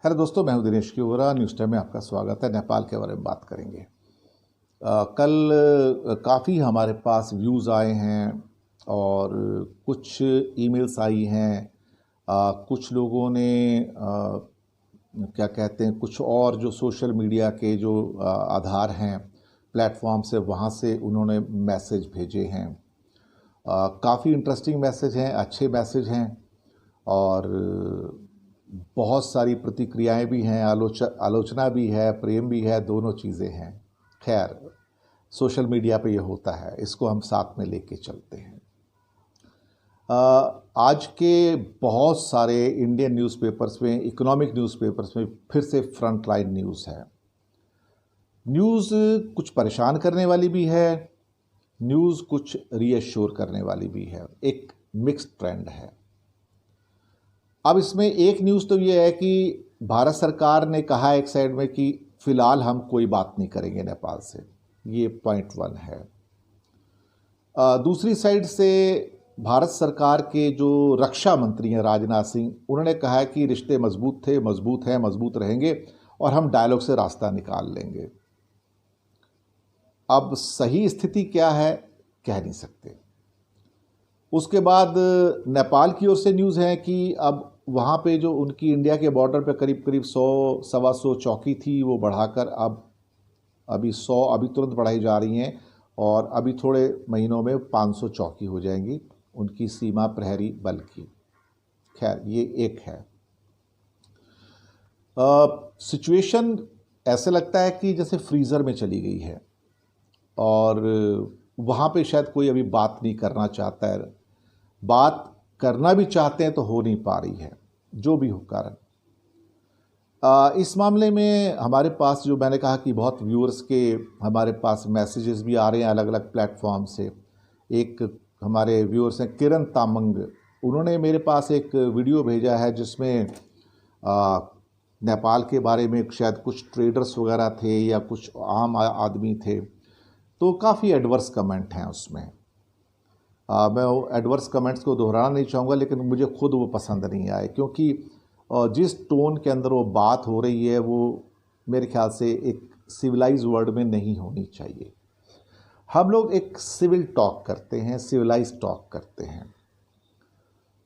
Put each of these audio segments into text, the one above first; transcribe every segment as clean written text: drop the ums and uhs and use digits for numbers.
Hello दोस्तों, मैं हूं दिनेश किओरा। न्यूज़ टाइम में आपका स्वागत है। नेपाल के बारे में बात करेंगे। कल काफ़ी हमारे पास व्यूज़ आए हैं और कुछ ईमेल्स आई हैं। कुछ लोगों ने क्या कहते हैं, कुछ और जो सोशल मीडिया के जो आधार हैं, प्लेटफॉर्म से, वहाँ से उन्होंने मैसेज भेजे हैं। काफ़ी इंटरेस्टिंग मैसेज हैं, अच्छे मैसेज हैं और बहुत सारी प्रतिक्रियाएं भी हैं, आलोचना भी है, प्रेम भी है, दोनों चीज़ें हैं। खैर, सोशल मीडिया पे ये होता है, इसको हम साथ में लेके चलते हैं। आज के बहुत सारे इंडियन न्यूज़पेपर्स में, इकोनॉमिक न्यूज़पेपर्स में फिर से फ्रंट लाइन न्यूज़ है। न्यूज़ कुछ परेशान करने वाली भी है, न्यूज़ कुछ रीअश्योर करने वाली भी है। एक मिक्स्ड ट्रेंड है। अब इसमें एक न्यूज़ तो ये है कि भारत सरकार ने कहा एक साइड में कि फ़िलहाल हम कोई बात नहीं करेंगे नेपाल से। ये पॉइंट 1 है। दूसरी साइड से भारत सरकार के जो रक्षा मंत्री हैं राजनाथ सिंह, उन्होंने कहा है कि रिश्ते मजबूत थे, मजबूत हैं, मजबूत रहेंगे और हम डायलॉग से रास्ता निकाल लेंगे। अब सही स्थिति क्या है, कह नहीं सकते। उसके बाद नेपाल की ओर से न्यूज़ है कि अब वहाँ पे जो उनकी इंडिया के बॉर्डर पे करीब करीब 100 सवा 100 चौकी थी, वो बढ़ाकर अब अभी 100 अभी तुरंत बढ़ाई जा रही हैं और अभी थोड़े महीनों में 500 चौकी हो जाएंगी उनकी सीमा प्रहरी बल की। खैर, ये एक है। सिचुएशन ऐसे लगता है कि जैसे फ्रीज़र में चली गई है और वहाँ पे शायद कोई अभी बात नहीं करना चाहता है। बात करना भी चाहते हैं तो हो नहीं पा रही है, जो भी हो कारण। इस मामले में हमारे पास, जो मैंने कहा कि बहुत व्यूअर्स के हमारे पास मैसेजेस भी आ रहे हैं अलग अलग प्लेटफॉर्म से। एक हमारे व्यूअर्स हैं किरण तामंग, उन्होंने मेरे पास एक वीडियो भेजा है जिसमें नेपाल के बारे में शायद कुछ ट्रेडर्स वगैरह थे या कुछ आम आदमी थे, तो काफ़ी एडवर्स कमेंट हैं उसमें। मैं वो एडवर्स कमेंट्स को दोहराना नहीं चाहूँगा, लेकिन मुझे खुद वो पसंद नहीं आए, क्योंकि जिस टोन के अंदर वो बात हो रही है वो मेरे ख्याल से एक सिविलाइज वर्ल्ड में नहीं होनी चाहिए। हम लोग एक सिविल टॉक करते हैं, सिविलाइज टॉक करते हैं,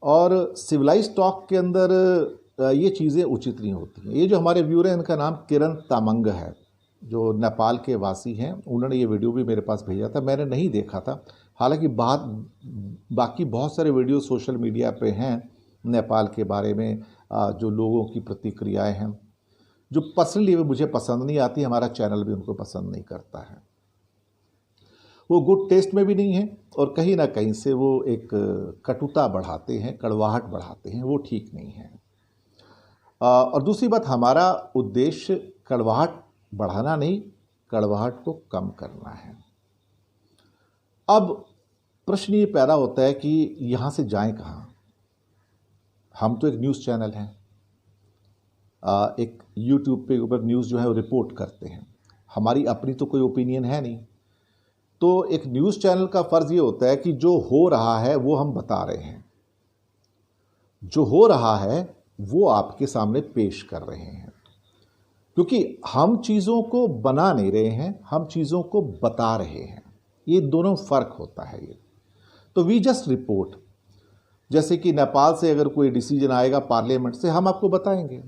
और सिविलाइज टॉक के अंदर ये चीज़ें उचित नहीं होती हैं। ये जो हमारे व्यूअर हैं, इनका नाम किरण तामंग है, जो नेपाल के वासी हैं। उन्होंने ये वीडियो भी मेरे पास भेजा था, मैंने नहीं देखा था। हालांकि बाकी बहुत सारे वीडियो सोशल मीडिया पे हैं नेपाल के बारे में, जो लोगों की प्रतिक्रियाएं हैं, जो पर्सनली मुझे पसंद नहीं आती। हमारा चैनल भी उनको पसंद नहीं करता है। वो गुड टेस्ट में भी नहीं है और कहीं ना कहीं से वो एक कटुता बढ़ाते हैं, कड़वाहट बढ़ाते हैं, वो ठीक नहीं है। और दूसरी बात, हमारा उद्देश्य कड़वाहट बढ़ाना नहीं, कड़वाहट को कम करना है। अब प्रश्न ये पैदा होता है कि यहाँ से जाएं कहाँ। हम तो एक न्यूज़ चैनल हैं, एक यूट्यूब पे ऊपर न्यूज़ जो है वो रिपोर्ट करते हैं। हमारी अपनी तो कोई ओपिनियन है नहीं। तो एक न्यूज़ चैनल का फ़र्ज़ ये होता है कि जो हो रहा है वो हम बता रहे हैं, जो हो रहा है वो आपके सामने पेश कर रहे हैं, क्योंकि हम चीज़ों को बना नहीं रहे हैं, हम चीज़ों को बता रहे हैं। ये दोनों फ़र्क होता है। ये तो वी जस्ट रिपोर्ट। जैसे कि नेपाल से अगर कोई डिसीजन आएगा पार्लियामेंट से, हम आपको बताएंगे।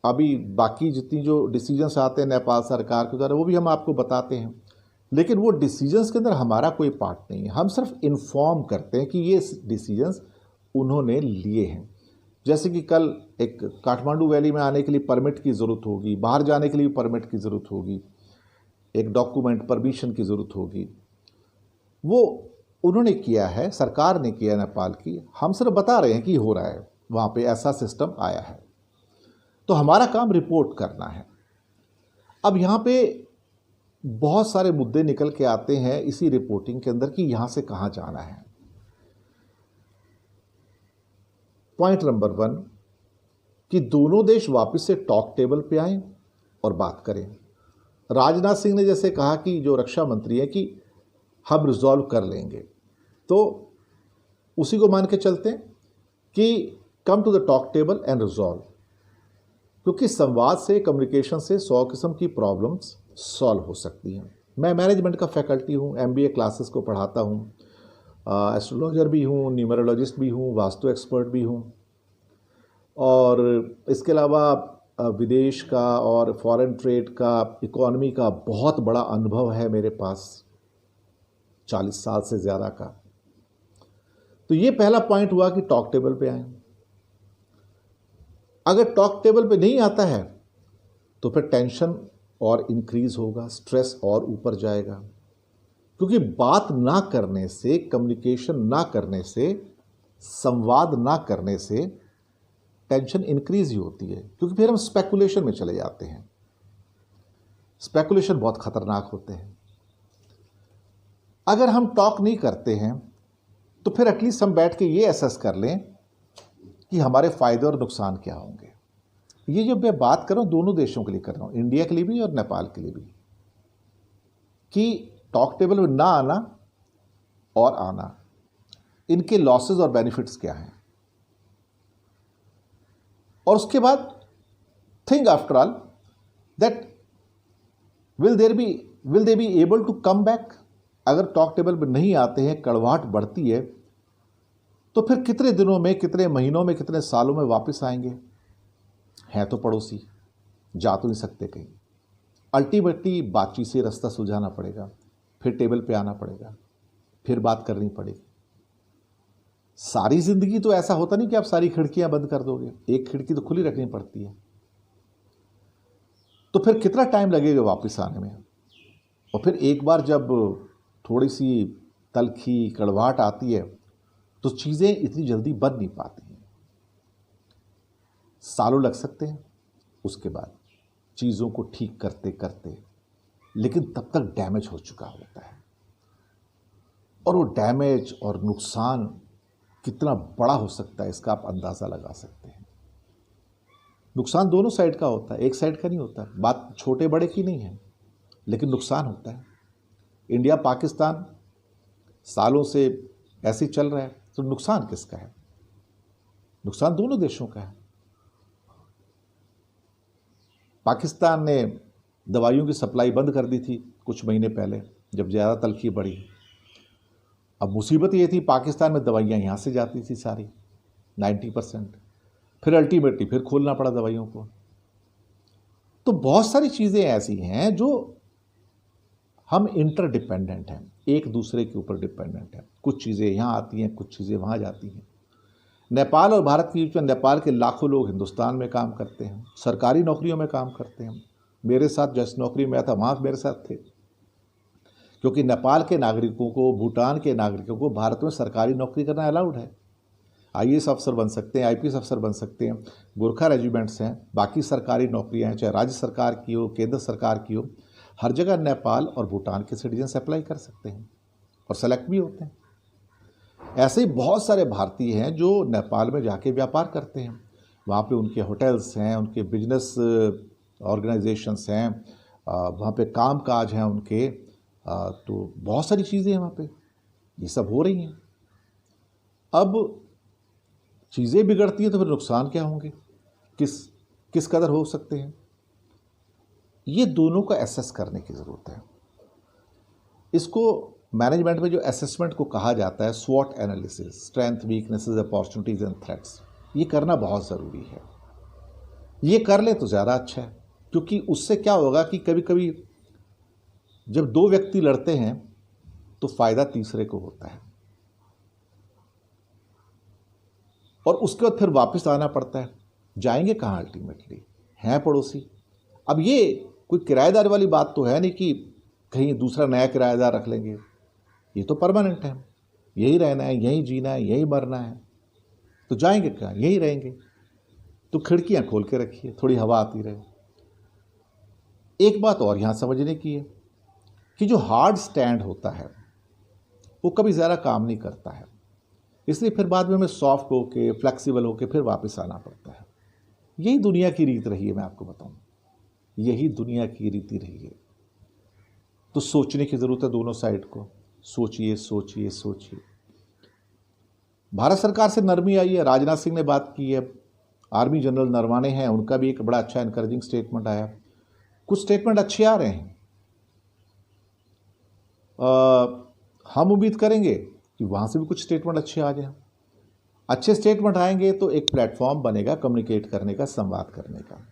अभी बाकी जितनी जो डिसीजंस आते हैं नेपाल सरकार के द्वारा, वो भी हम आपको बताते हैं, लेकिन वो डिसीजंस के अंदर हमारा कोई पार्ट नहीं है। हम सिर्फ इन्फॉर्म करते हैं कि ये डिसीजंस उन्होंने लिए हैं। जैसे कि कल एक काठमांडू वैली में आने के लिए परमिट की ज़रूरत होगी, बाहर जाने के लिए परमिट की ज़रूरत होगी, एक डॉक्यूमेंट परमिशन की ज़रूरत होगी, वो उन्होंने किया है, सरकार ने किया नेपाल की। हम सिर्फ बता रहे हैं कि हो रहा है, वहाँ पे ऐसा सिस्टम आया है। तो हमारा काम रिपोर्ट करना है। अब यहाँ पे बहुत सारे मुद्दे निकल के आते हैं इसी रिपोर्टिंग के अंदर कि यहाँ से कहाँ जाना है। पॉइंट नंबर 1 कि दोनों देश वापस से टॉक टेबल पे आएं और बात करें। राजनाथ सिंह ने जैसे कहा कि जो रक्षा मंत्री है कि हम रिजॉल्व कर लेंगे, तो उसी को मान के चलते हैं कि come to the talk table and resolve. क्योंकि संवाद से, कम्युनिकेशन से 100 किस्म की प्रॉब्लम्स सॉल्व हो सकती हैं। मैं मैनेजमेंट का फैकल्टी हूँ, MBA क्लासेस को पढ़ाता हूँ, एस्ट्रोलॉजर भी हूँ, न्यूमरोलॉजिस्ट भी हूँ, वास्तु एक्सपर्ट भी हूँ, और इसके अलावा विदेश का और फॉरेन ट्रेड का, इकोनॉमी का बहुत बड़ा अनुभव है मेरे पास, 40 साल से ज़्यादा का। तो ये पहला पॉइंट हुआ कि टॉक टेबल पे आए। अगर टॉक टेबल पे नहीं आता है तो फिर टेंशन और इंक्रीज होगा, स्ट्रेस और ऊपर जाएगा, क्योंकि बात ना करने से, कम्युनिकेशन ना करने से, संवाद ना करने से टेंशन इंक्रीज ही होती है, क्योंकि फिर हम स्पेकुलेशन में चले जाते हैं। स्पेकुलेशन बहुत खतरनाक होते हैं। अगर हम टॉक नहीं करते हैं तो फिर एटलीस्ट हम बैठ के ये असेस कर लें कि हमारे फायदे और नुकसान क्या होंगे। ये जो मैं बात कर रहा हूं दोनों देशों के लिए कर रहा हूं, इंडिया के लिए भी और नेपाल के लिए भी, कि टॉक टेबल में ना आना और आना, इनके लॉसेस और बेनिफिट्स क्या हैं, और उसके बाद think after all that will they be able to come back. अगर टॉक टेबल पर नहीं आते हैं, कड़वाहट बढ़ती है, तो फिर कितने दिनों में, कितने महीनों में, कितने सालों में वापस आएंगे? हैं तो पड़ोसी, जा तो नहीं सकते कहीं। अल्टीमेटली बातचीत से रास्ता सुलझाना पड़ेगा, फिर टेबल पे आना पड़ेगा, फिर बात करनी पड़ेगी। सारी जिंदगी तो ऐसा होता नहीं कि आप सारी खिड़कियां बंद कर दोगे, एक खिड़की तो खुली रखनी पड़ती है। तो फिर कितना टाइम लगेगा वापस आने में? और फिर एक बार जब थोड़ी सी तलखी, कड़वाहट आती है तो चीज़ें इतनी जल्दी बन नहीं पाती हैं, सालों लग सकते हैं उसके बाद चीज़ों को ठीक करते करते, लेकिन तब तक डैमेज हो चुका होता है। और वो डैमेज और नुकसान कितना बड़ा हो सकता है इसका आप अंदाज़ा लगा सकते हैं। नुकसान दोनों साइड का होता है, एक साइड का नहीं होता। बात छोटे बड़े की नहीं है, लेकिन नुकसान होता है। इंडिया पाकिस्तान सालों से ऐसे ही चल रहा है, तो नुकसान किसका है? नुकसान दोनों देशों का है। पाकिस्तान ने दवाइयों की सप्लाई बंद कर दी थी कुछ महीने पहले, जब ज़्यादा तलखी बढ़ी। अब मुसीबत ये थी, पाकिस्तान में दवाइयाँ यहाँ से जाती थी सारी 90%, फिर अल्टीमेटली फिर खोलना पड़ा दवाइयों को। तो बहुत सारी चीज़ें ऐसी हैं जो हम इंटरडिपेंडेंट हैं, एक दूसरे के ऊपर डिपेंडेंट हैं। कुछ चीज़ें यहाँ आती हैं, कुछ चीज़ें वहाँ जाती हैं। नेपाल और भारत के बीच में नेपाल के लाखों लोग हिंदुस्तान में काम करते हैं, सरकारी नौकरियों में काम करते हैं। मेरे साथ जिस नौकरी में था वहाँ मेरे साथ थे, क्योंकि नेपाल के नागरिकों को, भूटान के नागरिकों को भारत में सरकारी नौकरी करना अलाउड है। IAS अफसर बन सकते हैं, IPS अफसर बन सकते हैं, गोरखा रेजिमेंट्स हैं, बाकी सरकारी नौकरियाँ हैं, चाहे राज्य सरकार की हो, केंद्र सरकार की हो, हर जगह नेपाल और भूटान के सिटीजन्स अप्लाई कर सकते हैं और सेलेक्ट भी होते हैं। ऐसे ही बहुत सारे भारतीय हैं जो नेपाल में जाके व्यापार करते हैं, वहाँ पे उनके होटल्स हैं, उनके बिजनेस ऑर्गेनाइजेशंस हैं, वहाँ पे काम काज हैं उनके, तो बहुत सारी चीज़ें हैं वहाँ पे, ये सब हो रही हैं। अब चीज़ें बिगड़ती हैं तो फिर नुकसान क्या होंगे, किस कदर हो सकते हैं, ये दोनों का एसेस करने की ज़रूरत है। इसको मैनेजमेंट में जो असेसमेंट को कहा जाता है स्वॉट analysis, strength, weaknesses, opportunities and threats, ये करना बहुत ज़रूरी है। ये कर ले तो ज़्यादा अच्छा है, क्योंकि उससे क्या होगा कि कभी कभी जब दो व्यक्ति लड़ते हैं तो फ़ायदा तीसरे को होता है, और उसके बाद फिर वापस आना पड़ता है। जाएंगे कहाँ अल्टीमेटली? हैं पड़ोसी। अब ये कोई किराएदार वाली बात तो है नहीं कि कहीं दूसरा नया किराएदार रख लेंगे, ये तो परमानेंट है, यही रहना है, यही जीना है, यही मरना है, तो जाएंगे कहाँ? यही रहेंगे। तो खिड़कियां खोल के रखिए, थोड़ी हवा आती रहे। एक बात और यहाँ समझने की है कि जो हार्ड स्टैंड होता है वो कभी ज़्यादा काम नहीं करता है, इसलिए फिर बाद में हमें सॉफ्ट होके, फ्लेक्सिबल होके फिर वापस आना पड़ता है। यही दुनिया की रीत रही है, मैं आपको बताऊं, यही दुनिया की रीति रही है। तो सोचने की ज़रूरत है दोनों साइड को, सोचिए सोचिए सोचिए। भारत सरकार से नरमी आई है, राजनाथ सिंह ने बात की है, आर्मी जनरल नरवाने हैं, उनका भी एक बड़ा अच्छा इनकरेजिंग स्टेटमेंट आया। कुछ स्टेटमेंट अच्छे आ रहे हैं। हम उम्मीद करेंगे कि वहाँ से भी कुछ स्टेटमेंट अच्छे आ जाएं। अच्छे स्टेटमेंट आएंगे तो एक प्लेटफॉर्म बनेगा कम्युनिकेट करने का, संवाद करने का।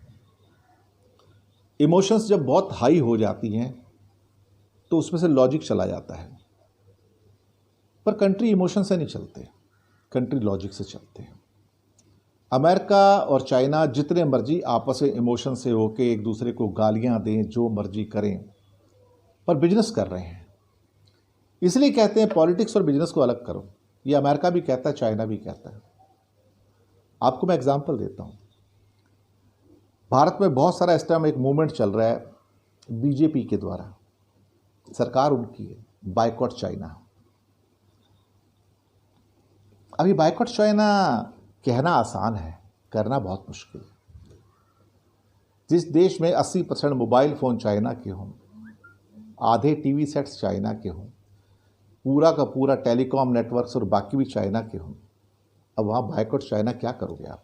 इमोशंस जब बहुत हाई हो जाती हैं तो उसमें से लॉजिक चला जाता है, पर कंट्री इमोशन से नहीं चलते, कंट्री लॉजिक से चलते हैं। अमेरिका और चाइना जितने मर्जी आपस में इमोशन से होके एक दूसरे को गालियां दें, जो मर्जी करें, पर बिजनेस कर रहे हैं। इसलिए कहते हैं पॉलिटिक्स और बिजनेस को अलग करो। ये अमेरिका भी कहता है, चाइना भी कहता है। आपको मैं एग्जांपल देता हूं। भारत में बहुत सारा इस टाइम एक मूवमेंट चल रहा है बीजेपी के द्वारा, सरकार उनकी है, बायकॉट चाइना। अभी बायकॉट चाइना कहना आसान है, करना बहुत मुश्किल है। जिस देश में 80% मोबाइल फ़ोन चाइना के हों, आधे टीवी सेट्स चाइना के हों, पूरा का पूरा टेलीकॉम नेटवर्क्स और बाकी भी चाइना के हों, अब वहाँ बायकॉट चाइना क्या करोगे आप?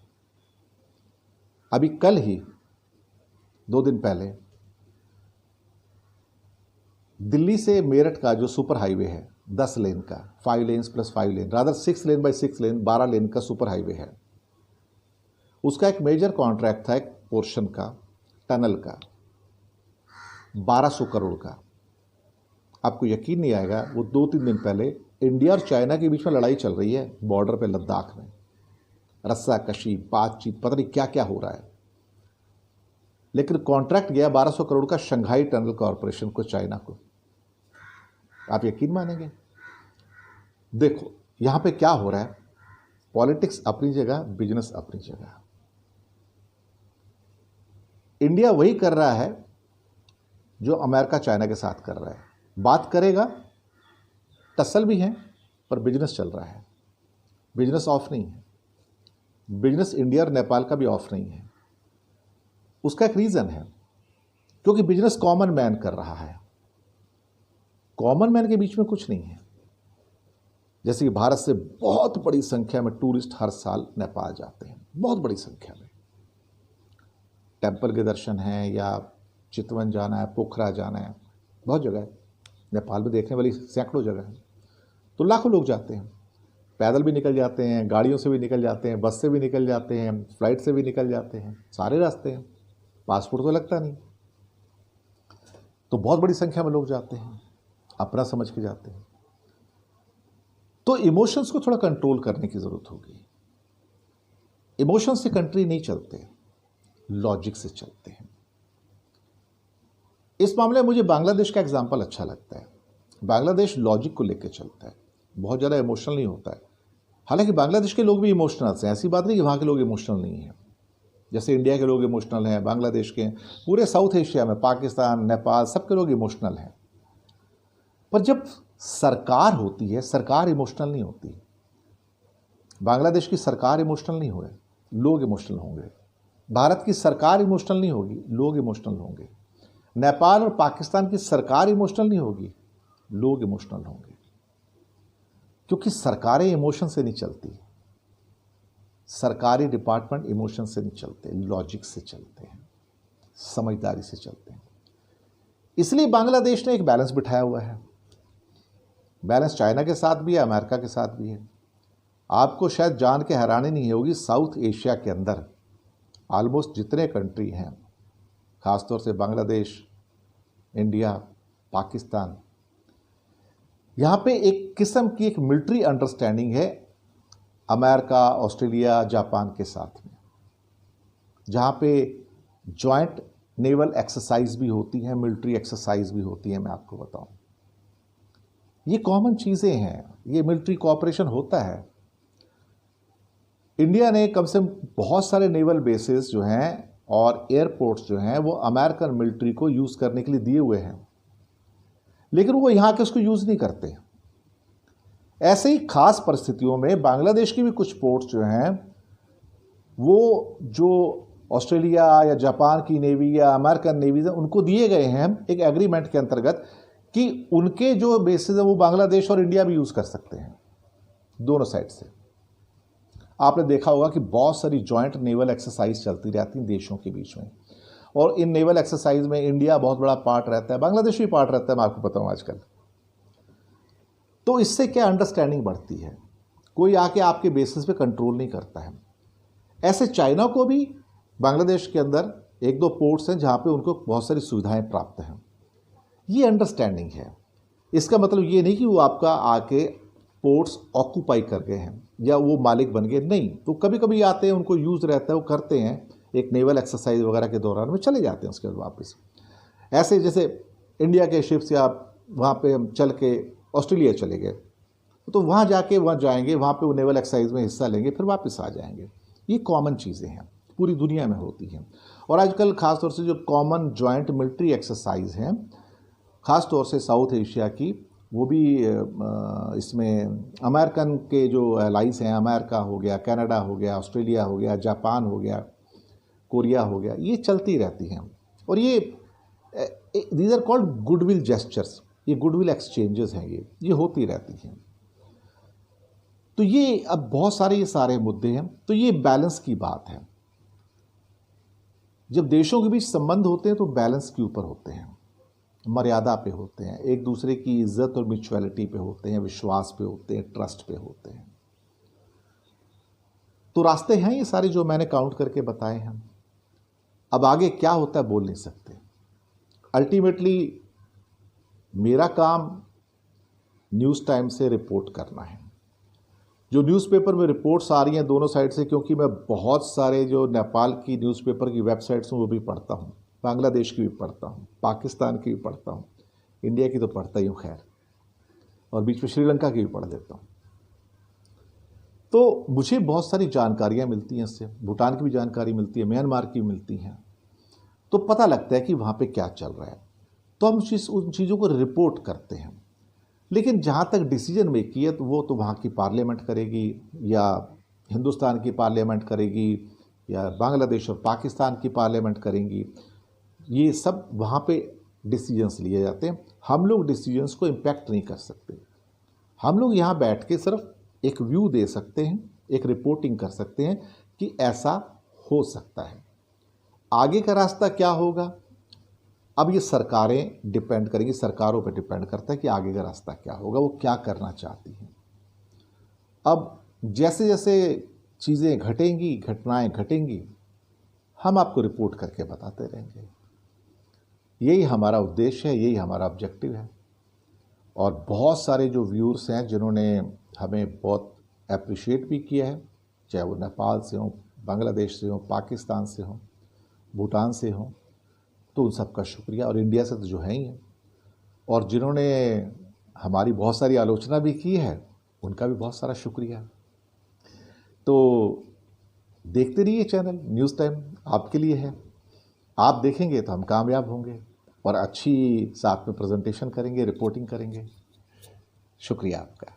अभी कल ही 2 दिन पहले दिल्ली से मेरठ का जो सुपर हाईवे है 10 लेन का, 5 lens plus 5 lane, rather 6 lane by 6 लेन, 12 लेन का सुपर हाईवे है। उसका एक मेजर कॉन्ट्रैक्ट था, एक पोर्शन का, टनल का, 1200 करोड़ का। आपको यकीन नहीं आएगा, वो 2-3 दिन पहले इंडिया और चाइना के बीच में लड़ाई चल रही है बॉर्डर पे लद्दाख में, रस्साकशी, बातचीत, पता नहीं क्या क्या हो रहा है, लेकिन कॉन्ट्रैक्ट गया 1200 करोड़ का शंघाई टनल कॉरपोरेशन को, चाइना को। आप यकीन मानेंगे? देखो यहां पे क्या हो रहा है, पॉलिटिक्स अपनी जगह, बिजनेस अपनी जगह। इंडिया वही कर रहा है जो अमेरिका चाइना के साथ कर रहा है। बात करेगा, टसल भी है, पर बिजनेस चल रहा है। बिजनेस ऑफ नहीं है। बिजनेस इंडिया और नेपाल का भी ऑफ नहीं है। उसका एक रीजन है, क्योंकि बिजनेस कॉमन मैन कर रहा है। कॉमन मैन के बीच में कुछ नहीं है। जैसे कि भारत से बहुत बड़ी संख्या में टूरिस्ट हर साल नेपाल जाते हैं, बहुत बड़ी संख्या में। टेंपल के दर्शन हैं, या चितवन जाना है, पोखरा जाना है, बहुत जगह है नेपाल में देखने वाली, सैकड़ों जगह है। तो लाखों लोग जाते हैं, पैदल भी निकल जाते हैं, गाड़ियों से भी निकल जाते हैं, बस से भी निकल जाते हैं, फ्लाइट से भी निकल जाते हैं, सारे रास्ते हैं। पासपोर्ट तो लगता नहीं। तो बहुत बड़ी संख्या में लोग जाते हैं, अपना समझ के जाते हैं। तो इमोशंस को थोड़ा कंट्रोल करने की जरूरत होगी। इमोशंस से कंट्री नहीं चलते, लॉजिक से चलते हैं। इस मामले में मुझे बांग्लादेश का एग्जाम्पल अच्छा लगता है। बांग्लादेश लॉजिक को लेकर चलता है, बहुत ज़्यादा इमोशनल नहीं होता है। हालांकि बांग्लादेश के लोग भी इमोशनल हैं, ऐसी बात नहीं कि वहाँ के लोग इमोशनल नहीं हैं। जैसे इंडिया के लोग इमोशनल हैं, बांग्लादेश के, पूरे साउथ एशिया में, पाकिस्तान, नेपाल, सबके लोग इमोशनल हैं। पर जब सरकार होती है, सरकार इमोशनल नहीं होती। बांग्लादेश की सरकार इमोशनल नहीं हुए, लोग इमोशनल होंगे। भारत की सरकार इमोशनल नहीं होगी, लोग इमोशनल होंगे। नेपाल और पाकिस्तान की सरकार इमोशनल नहीं होगी, लोग इमोशनल होंगे। क्योंकि सरकारें इमोशन से नहीं चलती, सरकारी डिपार्टमेंट इमोशन से नहीं चलते, लॉजिक से चलते हैं, समझदारी से चलते हैं। इसलिए बांग्लादेश ने एक बैलेंस बिठाया हुआ है। बैलेंस चाइना के साथ भी है, अमेरिका के साथ भी है। आपको शायद जान के हैरानी नहीं होगी, साउथ एशिया के अंदर ऑलमोस्ट जितने कंट्री हैं, खासतौर से बांग्लादेश, इंडिया, पाकिस्तान, यहाँ पे एक किस्म की एक मिलिट्री अंडरस्टैंडिंग है अमेरिका, ऑस्ट्रेलिया, जापान के साथ में, जहाँ पे जॉइंट नेवल एक्सरसाइज भी होती हैं, मिलिट्री एक्सरसाइज भी होती हैं। मैं आपको बताऊं, ये कॉमन चीज़ें हैं, ये मिलिट्री कोऑपरेशन होता है। इंडिया ने कम से कम बहुत सारे नेवल बेसेस जो हैं और एयरपोर्ट्स जो हैं वो अमेरिकन मिलिट्री को यूज़ करने के लिए दिए हुए हैं, लेकिन वो यहाँ के उसको यूज़ नहीं करते। ऐसे ही खास परिस्थितियों में बांग्लादेश की भी कुछ पोर्ट्स जो हैं वो जो ऑस्ट्रेलिया या जापान की नेवी या अमेरिकन नेवी है उनको दिए गए हैं एक एग्रीमेंट के अंतर्गत कि उनके जो बेसेस है वो बांग्लादेश और इंडिया भी यूज़ कर सकते हैं, दोनों साइड से। आपने देखा होगा कि बहुत सारी जॉइंट नेवल एक्सरसाइज चलती रहती हैं देशों के बीच में, और इन नेवल एक्सरसाइज में इंडिया बहुत बड़ा पार्ट रहता है, बांग्लादेश भी पार्ट रहता है, मैं आपको बताऊँ आजकल। तो इससे क्या अंडरस्टैंडिंग बढ़ती है, कोई आके आपके बेसिस पे कंट्रोल नहीं करता है। ऐसे चाइना को भी बांग्लादेश के अंदर 1-2 पोर्ट्स हैं जहाँ पे उनको बहुत सारी सुविधाएं प्राप्त हैं। ये अंडरस्टैंडिंग है। इसका मतलब ये नहीं कि वो आपका आके पोर्ट्स ऑक्यूपाई कर गए हैं या वो मालिक बन गए, नहीं। तो कभी कभी आते हैं, उनको यूज़ रहता है, वो करते हैं, एक नेवल एक्सरसाइज वगैरह के दौरान में चले जाते हैं उसके बाद वापस। ऐसे जैसे इंडिया के शिप्स या वहाँ पे हम चल के ऑस्ट्रेलिया चले गए, तो वहाँ जाके वहाँ जाएंगे, वहाँ पे वो नेवल एक्सरसाइज में हिस्सा लेंगे, फिर वापस आ जाएंगे। ये कॉमन चीज़ें हैं, पूरी दुनिया में होती हैं। और आजकल ख़ासतौर से जो कॉमन जॉइंट मिलिट्री एक्सरसाइज हैं, ख़ासतौर से साउथ एशिया की, वो भी इसमें अमेरिकन के जो एलाइज हैं, अमेरिका हो गया, कनाडा हो गया, ऑस्ट्रेलिया हो गया, जापान हो गया, कोरिया हो गया, ये चलती रहती हैं। और ये these are called goodwill gestures, ये गुडविल एक्सचेंजेस हैं, ये होती रहती हैं। तो ये अब बहुत सारे ये सारे मुद्दे हैं। तो ये बैलेंस की बात है। जब देशों के बीच संबंध होते हैं तो बैलेंस के ऊपर होते हैं, मर्यादा पे होते हैं, एक दूसरे की इज्जत और म्यूचुअलिटी पे होते हैं, विश्वास पे होते हैं, ट्रस्ट पे होते हैं। तो रास्ते हैं ये सारे जो मैंने काउंट करके बताए हैं। अब आगे क्या होता है बोल नहीं सकते। अल्टीमेटली मेरा काम न्यूज़ टाइम से रिपोर्ट करना है। जो न्यूज़पेपर में रिपोर्ट्स आ रही हैं दोनों साइड से, क्योंकि मैं बहुत सारे जो नेपाल की न्यूज़पेपर की वेबसाइट्स हूँ वो भी पढ़ता हूँ, बांग्लादेश की भी पढ़ता हूँ, पाकिस्तान की भी पढ़ता हूँ, इंडिया की तो पढ़ता ही हूँ खैर, और बीच में श्रीलंका की भी पढ़ लेता हूँ। तो मुझे बहुत सारी जानकारियाँ मिलती हैं इससे, भूटान की भी जानकारी मिलती है, म्यांमार की भी मिलती हैं। तो पता लगता है कि वहाँ पे क्या चल रहा है, तो हम उन चीज़ों को रिपोर्ट करते हैं। लेकिन जहाँ तक डिसीजन मेकिंग है तो वो तो वहाँ की पार्लियामेंट करेगी, या हिंदुस्तान की पार्लियामेंट करेगी, या बांग्लादेश और पाकिस्तान की पार्लियामेंट करेंगी। ये सब वहाँ पे डिसीजंस लिए जाते हैं। हम लोग डिसीजंस को इम्पैक्ट नहीं कर सकते। हम लोग यहाँ बैठ के सिर्फ एक व्यू दे सकते हैं, एक रिपोर्टिंग कर सकते हैं कि ऐसा हो सकता है। आगे का रास्ता क्या होगा, अब ये सरकारें डिपेंड करेंगी, सरकारों पर डिपेंड करता है कि आगे का रास्ता क्या होगा, वो क्या करना चाहती हैं। अब जैसे जैसे चीज़ें घटेंगी, घटनाएं घटेंगी, हम आपको रिपोर्ट करके बताते रहेंगे। यही हमारा उद्देश्य है, यही हमारा ऑब्जेक्टिव है। और बहुत सारे जो व्यूअर्स हैं जिन्होंने हमें बहुत अप्रिशिएट भी किया है, चाहे वो नेपाल से हों, बांग्लादेश से हों, पाकिस्तान से हों, भूटान से हों, तो उन सबका शुक्रिया। और इंडिया से तो जो है ही है, और जिन्होंने हमारी बहुत सारी आलोचना भी की है, उनका भी बहुत सारा शुक्रिया। तो देखते रहिए चैनल न्यूज़ टाइम, आपके लिए है। आप देखेंगे तो हम कामयाब होंगे और अच्छी साथ में प्रेजेंटेशन करेंगे, रिपोर्टिंग करेंगे। शुक्रिया आपका।